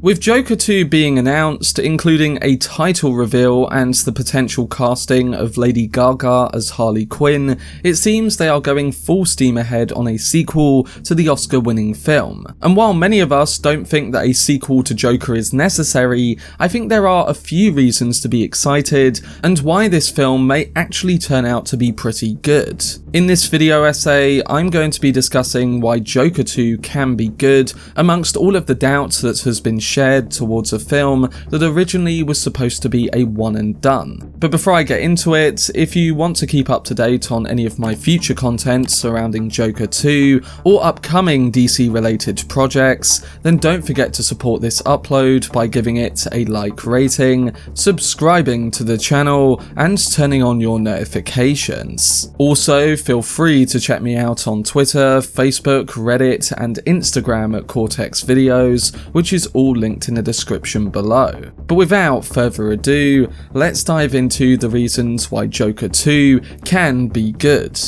With Joker 2 being announced, including a title reveal and the potential casting of Lady Gaga as Harley Quinn, it seems they are going full steam ahead on a sequel to the Oscar-winning film. And while many of us don't think that a sequel to Joker is necessary, I think there are a few reasons to be excited and why this film may actually turn out to be pretty good. In this video essay, I'm going to be discussing why Joker 2 can be good amongst all of the doubt that has been shared towards a film that originally was supposed to be a one and done. But before I get into it, if you want to keep up to date on any of my future content surrounding Joker 2 or upcoming DC related projects, then don't forget to support this upload by giving it a like rating, subscribing to the channel, and turning on your notifications. Also, feel free to check me out on Twitter, Facebook, Reddit, and Instagram at Cortex Videos, which is all linked in the description below. But without further ado, let's dive into the reasons why Joker 2 can be good.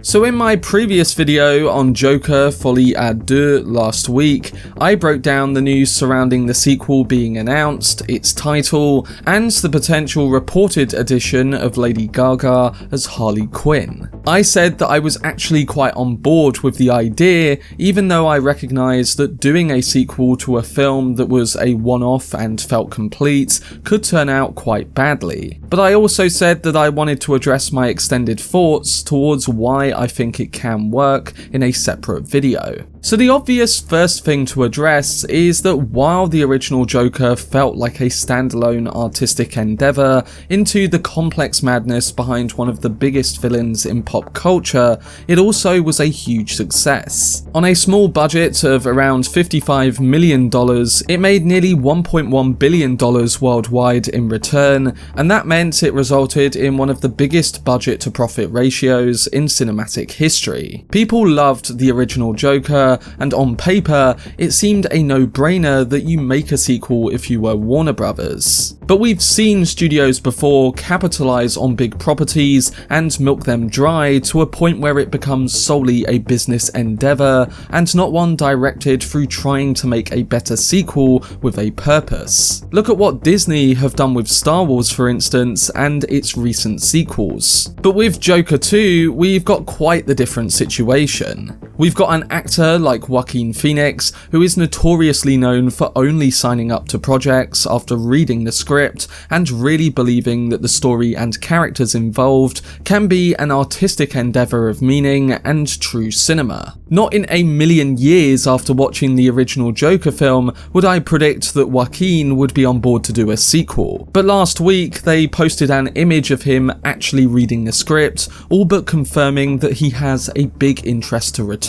So in my previous video on Joker Folie A Deux last week, I broke down the news surrounding the sequel being announced, its title, and the potential reported addition of Lady Gaga as Harley Quinn. I said that I was actually quite on board with the idea, even though I recognised that doing a sequel to a film that was a one-off and felt complete could turn out quite badly. But I also said that I wanted to address my extended thoughts towards why I think it can work in a separate video. So the obvious first thing to address is that while the original Joker felt like a standalone artistic endeavour into the complex madness behind one of the biggest villains in pop culture, it also was a huge success. On a small budget of around $55 million, it made nearly $1.1 billion worldwide in return, and that meant it resulted in one of the biggest budget to profit ratios in cinematic history. People loved the original Joker, and on paper, it seemed a no-brainer that you make a sequel if you were Warner Brothers. But we've seen studios before capitalize on big properties and milk them dry to a point where it becomes solely a business endeavor and not one directed through trying to make a better sequel with a purpose. Look at what Disney have done with Star Wars, for instance, and its recent sequels. But with Joker 2, we've got quite the different situation. We've got an actor like Joaquin Phoenix, who is notoriously known for only signing up to projects after reading the script and really believing that the story and characters involved can be an artistic endeavour of meaning and true cinema. Not in a million years after watching the original Joker film would I predict that Joaquin would be on board to do a sequel, but last week they posted an image of him actually reading the script, all but confirming that he has a big interest to return.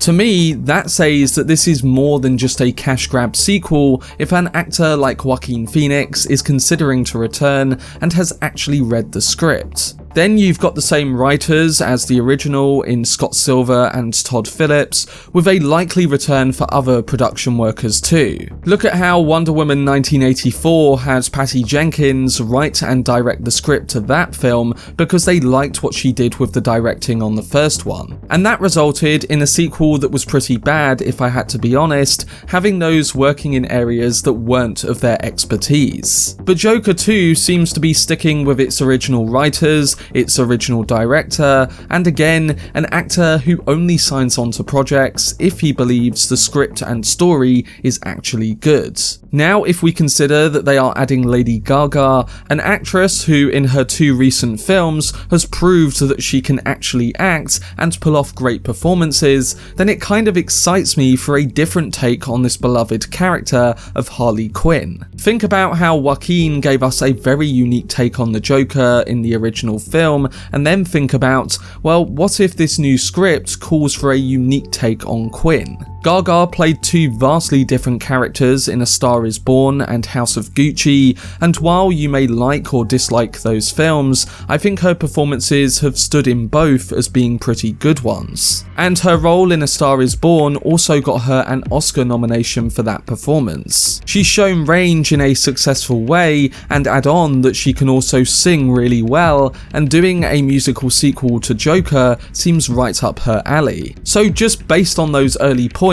To me, that says that this is more than just a cash grab sequel if an actor like Joaquin Phoenix is considering to return and has actually read the script. Then you've got the same writers as the original in Scott Silver and Todd Phillips, with a likely return for other production workers too. Look at how Wonder Woman 1984 had Patty Jenkins write and direct the script to that film because they liked what she did with the directing on the first one. And that resulted in a sequel that was pretty bad, if I had to be honest, having those working in areas that weren't of their expertise. But Joker 2 seems to be sticking with its original writers, its original director, and again, an actor who only signs on to projects if he believes the script and story is actually good. Now, if we consider that they are adding Lady Gaga, an actress who in her two recent films has proved that she can actually act and pull off great performances, then it kind of excites me for a different take on this beloved character of Harley Quinn. Think about how Joaquin gave us a very unique take on the Joker in the original film, and then think about, well, what if this new script calls for a unique take on Quinn? Gaga played two vastly different characters in A Star Is Born and House of Gucci, and while you may like or dislike those films, I think her performances have stood in both as being pretty good ones. And her role in A Star Is Born also got her an Oscar nomination for that performance. She's shown range in a successful way, and add on that she can also sing really well, and doing a musical sequel to Joker seems right up her alley. So just based on those early points,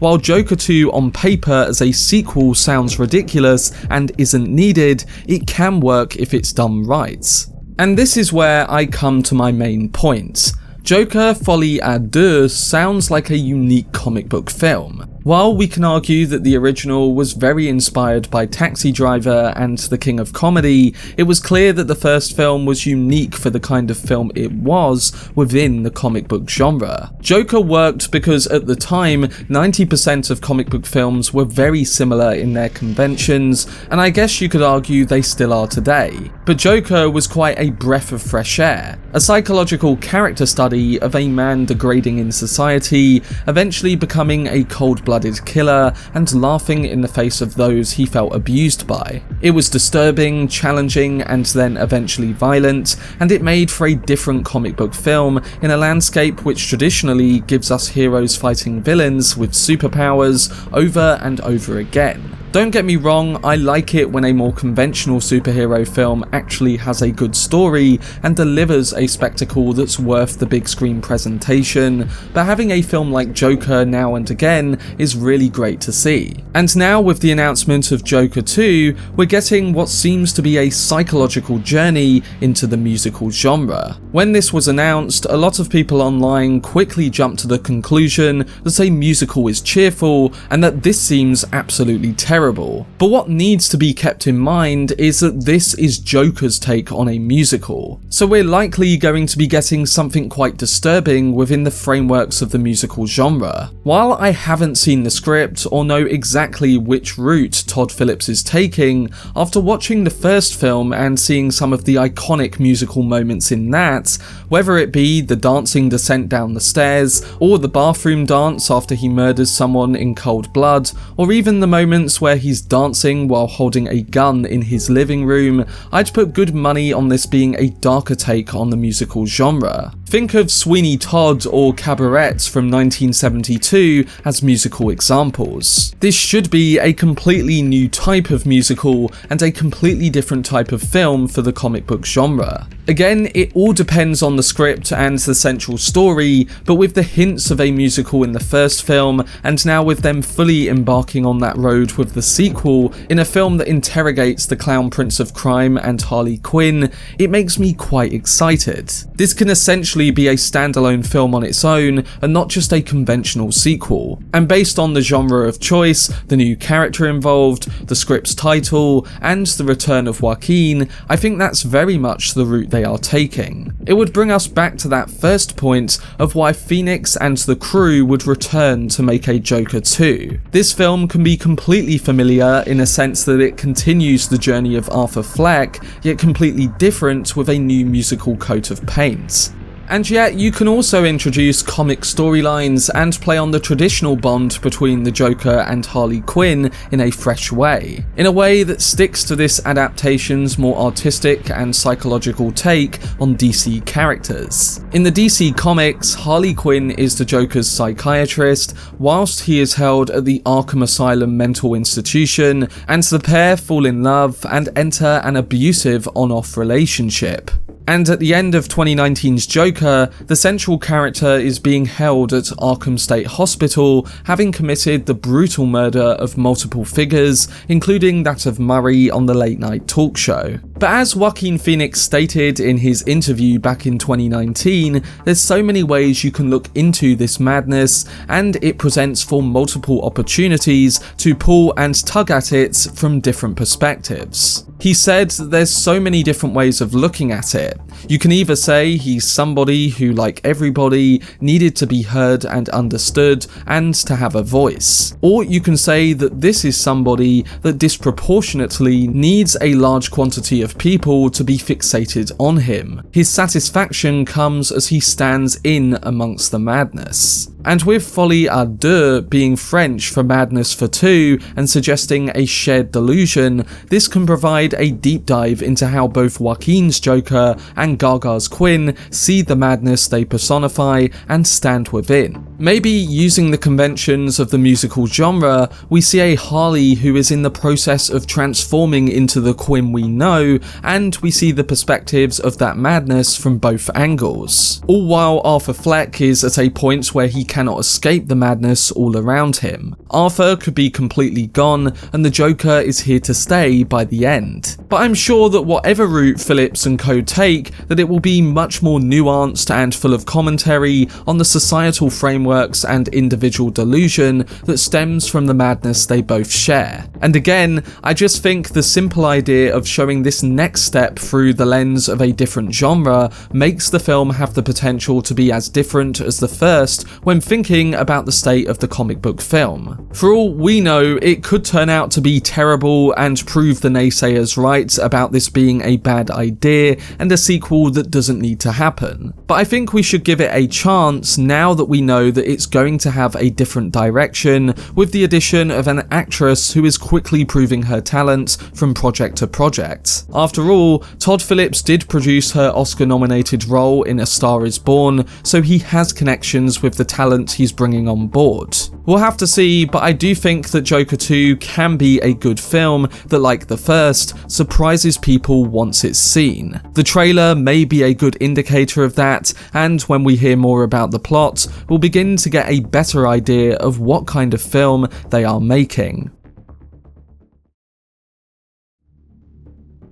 while Joker 2 on paper as a sequel sounds ridiculous and isn't needed, it can work if it's done right. And this is where I come to my main point. Joker Folie A Deux sounds like a unique comic book film. While we can argue that the original was very inspired by Taxi Driver and The King of Comedy, it was clear that the first film was unique for the kind of film it was within the comic book genre. Joker worked because at the time, 90% of comic book films were very similar in their conventions, and I guess you could argue they still are today. But Joker was quite a breath of fresh air, a psychological character study of a man degrading in society, eventually becoming a cold-blooded killer and laughing in the face of those he felt abused by. It was disturbing, challenging, and then eventually violent, and it made for a different comic book film in a landscape which traditionally gives us heroes fighting villains with superpowers over and over again. Don't get me wrong, I like it when a more conventional superhero film actually has a good story and delivers a spectacle that's worth the big screen presentation, but having a film like Joker now and again is really great to see. And now with the announcement of Joker 2, we're getting what seems to be a psychological journey into the musical genre. When this was announced, a lot of people online quickly jumped to the conclusion that a musical is cheerful and that this seems absolutely terrible. But what needs to be kept in mind is that this is Joker's take on a musical, so we're likely going to be getting something quite disturbing within the frameworks of the musical genre. While I haven't seen the script or know exactly which route Todd Phillips is taking, after watching the first film and seeing some of the iconic musical moments in that, whether it be the dancing descent down the stairs, or the bathroom dance after he murders someone in cold blood, or even the moments where he's dancing while holding a gun in his living room, I'd put good money on this being a darker take on the musical genre. Think of Sweeney Todd or Cabaret from 1972 as musical examples. This should be a completely new type of musical and a completely different type of film for the comic book genre. Again, it all depends on the script and the central story, but with the hints of a musical in the first film, and now with them fully embarking on that road with the sequel, in a film that interrogates the Clown Prince of Crime and Harley Quinn, it makes me quite excited. This can essentially be a standalone film on its own and not just a conventional sequel. And based on the genre of choice, the new character involved, the script's title, and the return of Joaquin, I think that's very much the route they are taking. It would bring us back to that first point of why Phoenix and the crew would return to make a Joker 2. This film can be completely familiar in a sense that it continues the journey of Arthur Fleck, yet completely different with a new musical coat of paint. And yet you can also introduce comic storylines and play on the traditional bond between the Joker and Harley Quinn in a fresh way, in a way that sticks to this adaptation's more artistic and psychological take on DC characters. In the DC comics, Harley Quinn is the Joker's psychiatrist, whilst he is held at the Arkham Asylum mental institution, and the pair fall in love and enter an abusive on-off relationship. And at the end of 2019's Joker, the central character is being held at Arkham State Hospital, having committed the brutal murder of multiple figures, including that of Murray on the late night talk show. But as Joaquin Phoenix stated in his interview back in 2019, there's so many ways you can look into this madness, and it presents for multiple opportunities to pull and tug at it from different perspectives. He said that there's so many different ways of looking at it. You can either say he's somebody who, like everybody, needed to be heard and understood and to have a voice. Or you can say that this is somebody that disproportionately needs a large quantity of people to be fixated on him. His satisfaction comes as he stands in amongst the madness. And with Folie A Deux being French for madness for two and suggesting a shared delusion, this can provide a deep dive into how both Joaquin's Joker and Gaga's Quinn see the madness they personify and stand within. Maybe using the conventions of the musical genre, we see a Harley who is in the process of transforming into the Quinn we know, and we see the perspectives of that madness from both angles. All while Arthur Fleck is at a point where he cannot escape the madness all around him. Arthur could be completely gone, and the Joker is here to stay by the end. But I'm sure that whatever route Phillips and co take, that it will be much more nuanced and full of commentary on the societal frameworks and individual delusion that stems from the madness they both share. And again, I just think the simple idea of showing this next step through the lens of a different genre makes the film have the potential to be as different as the first when thinking about the state of the comic book film. For all we know, it could turn out to be terrible and prove the naysayers right about this being a bad idea and a sequel that doesn't need to happen. But I think we should give it a chance now that we know that it's going to have a different direction, with the addition of an actress who is quickly proving her talent from project to project. After all, Todd Phillips did produce her Oscar-nominated role in A Star Is Born, so he has connections with the talent he's bringing on board. We'll have to see, but I do think that Joker 2 can be a good film that, like the first, surprises people once it's seen. The trailer may be a good indicator of that, and when we hear more about the plot, we'll begin to get a better idea of what kind of film they are making.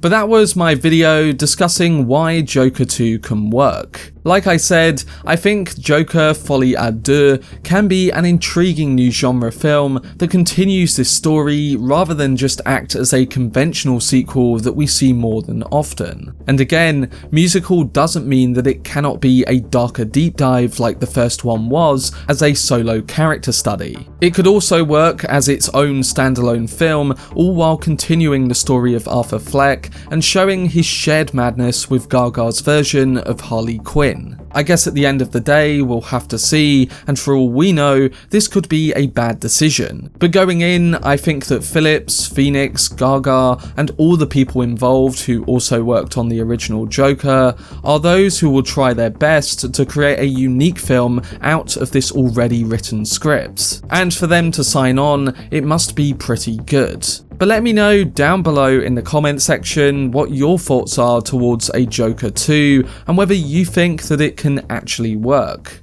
But that was my video discussing why Joker 2 can work. Like I said, I think Joker Folie A Deux can be an intriguing new genre film that continues this story rather than just act as a conventional sequel that we see more than often. And again, musical doesn't mean that it cannot be a darker deep dive like the first one was as a solo character study. It could also work as its own standalone film, all while continuing the story of Arthur Fleck and showing his shared madness with Gaga's version of Harley Quinn. I guess at the end of the day, we'll have to see, and for all we know, this could be a bad decision. But going in, I think that Phillips, Phoenix, Gaga, and all the people involved who also worked on the original Joker are those who will try their best to create a unique film out of this already written script. And for them to sign on, it must be pretty good. But let me know down below in the comment section what your thoughts are towards a Joker 2 and whether you think that it can actually work.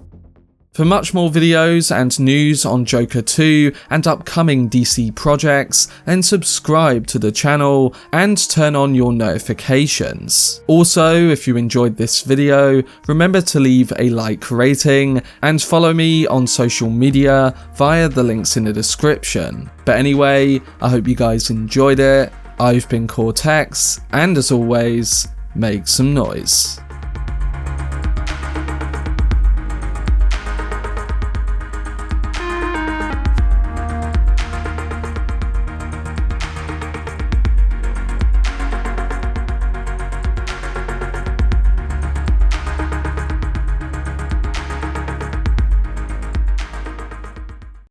For much more videos and news on Joker 2 and upcoming DC projects, then subscribe to the channel and turn on your notifications. Also, if you enjoyed this video, remember to leave a like rating and follow me on social media via the links in the description. But anyway, I hope you guys enjoyed it. I've been Cortex, and as always, make some noise.